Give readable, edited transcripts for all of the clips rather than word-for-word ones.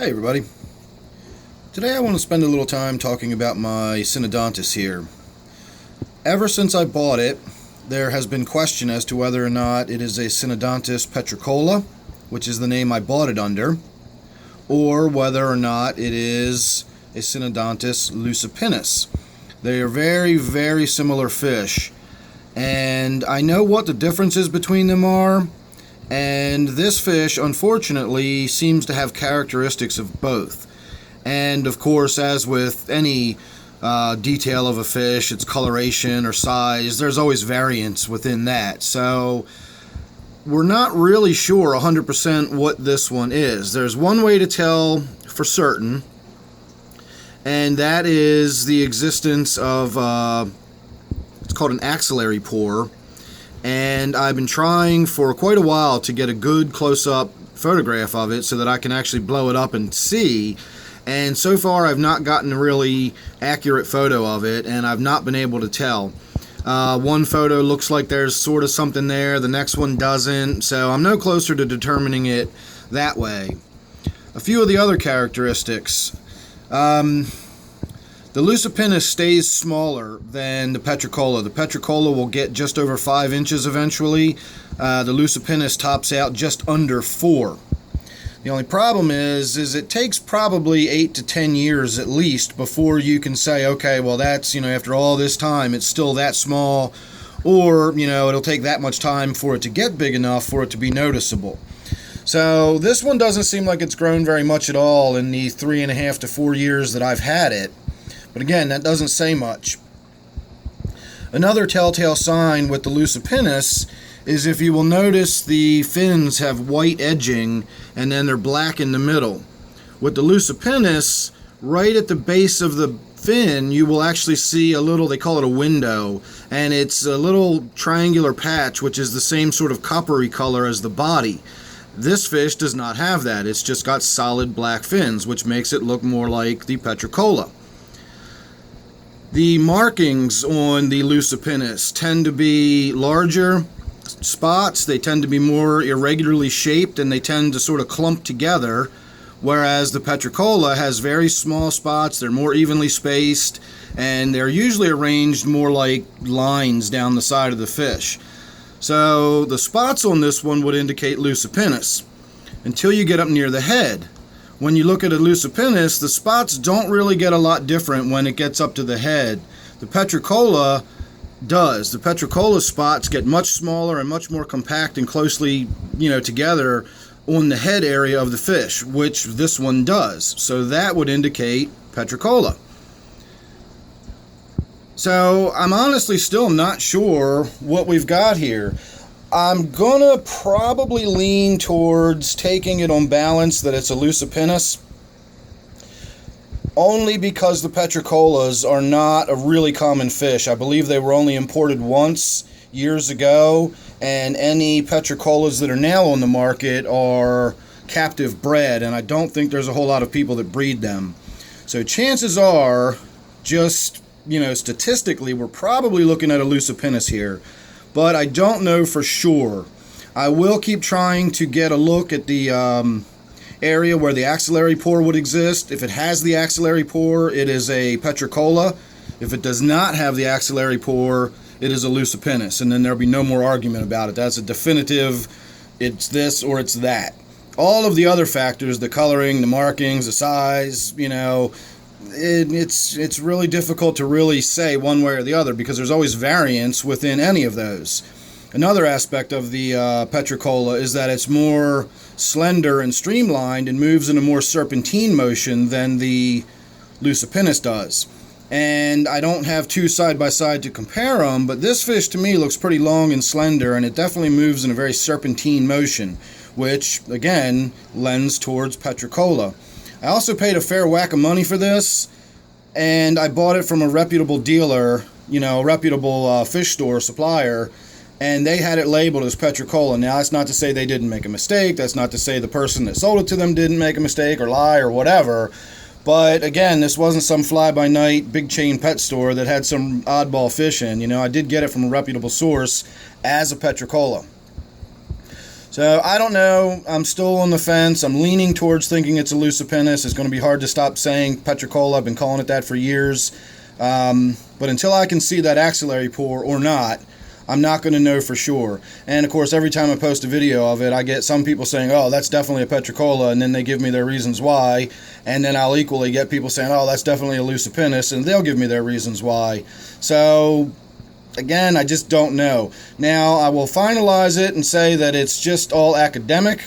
Hey everybody. Today I want to spend a little time talking about my Synodontis here. Ever since I bought it, there has been question as to whether or not it is a Synodontis Petricola, which is the name I bought it under, or whether or not it is a Synodontis Lucipinnis. They are very, very similar fish, and I know what the differences between them are. And this fish, unfortunately, seems to have characteristics of both. And, of course, as with any detail of a fish, its coloration or size, there's always variance within that. So, we're not really sure 100% what this one is. There's one way to tell for certain, and that is the existence of, it's called an axillary pore. And I've been trying for quite a while to get a good close-up photograph of it so that I can actually blow it up and see. And so far I've not gotten a really accurate photo of it, and I've not been able to tell. One photo looks like there's sort of something there, the next one doesn't, so I'm no closer to determining it that way. A few of the other characteristics. The Lucipinnis stays smaller than the Petricola. The Petricola will get just over 5 inches eventually. The Lucipinnis tops out just under 4. The only problem is it takes probably 8 to 10 years at least before you can say, okay, well that's, after all this time, it's still that small, or, it'll take that much time for it to get big enough for it to be noticeable. So this one doesn't seem like it's grown very much at all in the 3.5 to 4 years that I've had it. But again, that doesn't say much. Another telltale sign with the Lucipinnis is if you will notice the fins have white edging and then they're black in the middle. With the Lucipinnis, right at the base of the fin, you will actually see a little, they call it a window, and it's a little triangular patch which is the same sort of coppery color as the body. This fish does not have that. It's just got solid black fins, which makes it look more like the Petricola. The markings on the Lucipinnis tend to be larger spots, they tend to be more irregularly shaped, and they tend to sort of clump together, whereas the Petricola has very small spots, they're more evenly spaced, and they're usually arranged more like lines down the side of the fish. So the spots on this one would indicate Lucipinnis until you get up near the head. When you look at a Lucipinnis, the spots don't really get a lot different when it gets up to the head. The Petricola does. The Petricola spots get much smaller and much more compact and closely, together on the head area of the fish, which this one does. So that would indicate Petricola. So I'm honestly still not sure what we've got here. I'm gonna probably lean towards taking it on balance that it's a Lucipinnis, only because the Petricolas are not a really common fish. I believe they were only imported once years ago, and any Petricolas that are now on the market are captive bred, and I don't think there's a whole lot of people that breed them. So chances are, just, statistically, we're probably looking at a Lucipinnis here. But I don't know for sure. I will keep trying to get a look at the area where the axillary pore would exist. If it has the axillary pore, it is a Petricola. If it does not have the axillary pore, it is a Lucipinnis. And then there'll be no more argument about it. That's a definitive, it's this or it's that. All of the other factors, the coloring, the markings, the size, it's really difficult to really say one way or the other because there's always variance within any of those. Another aspect of the Petricola is that it's more slender and streamlined and moves in a more serpentine motion than the Lucipinnis does. And I don't have two side by side to compare them, but this fish to me looks pretty long and slender, and it definitely moves in a very serpentine motion, which again lends towards Petricola. I also paid a fair whack of money for this, and I bought it from a reputable dealer, a reputable fish store supplier, and they had it labeled as Petricola. Now, that's not to say they didn't make a mistake. That's not to say the person that sold it to them didn't make a mistake or lie or whatever. But again, this wasn't some fly-by-night big chain pet store that had some oddball fish in. I did get it from a reputable source as a Petricola. So I don't know. I'm still on the fence. I'm leaning towards thinking it's a Lucipinnis. It's going to be hard to stop saying Petricola. I've been calling it that for years. But until I can see that axillary pore or not, I'm not going to know for sure. And of course, every time I post a video of it, I get some people saying, oh, that's definitely a Petricola, and then they give me their reasons why. And then I'll equally get people saying, oh, that's definitely a Lucipinnis, and they'll give me their reasons why. So again, I just don't know. Now, I will finalize it and say that it's just all academic.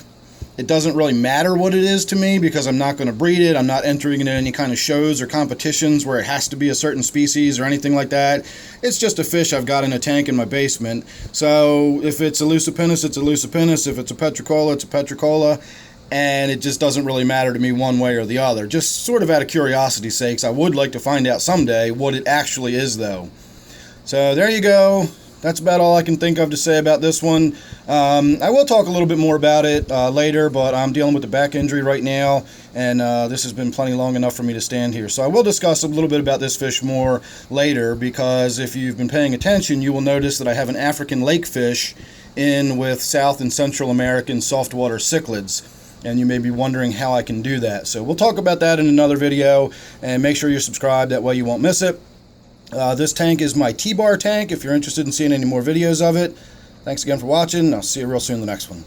It doesn't really matter what it is to me because I'm not going to breed it. I'm not entering it in any kind of shows or competitions where it has to be a certain species or anything like that. It's just a fish I've got in a tank in my basement. So if it's a Lucipinnis, it's a Lucipinnis. If it's a Petricola, it's a Petricola. And it just doesn't really matter to me one way or the other. Just sort of out of curiosity's sakes, I would like to find out someday what it actually is, though. So there you go. That's about all I can think of to say about this one. I will talk a little bit more about it later, but I'm dealing with the back injury right now, and this has been plenty long enough for me to stand here. So I will discuss a little bit about this fish more later, because if you've been paying attention, you will notice that I have an African lake fish in with South and Central American saltwater cichlids. And you may be wondering how I can do that. So we'll talk about that in another video, and make sure you're subscribed, that way you won't miss it. This tank is my T-bar tank if you're interested in seeing any more videos of it. Thanks again for watching. I'll see you real soon in the next one.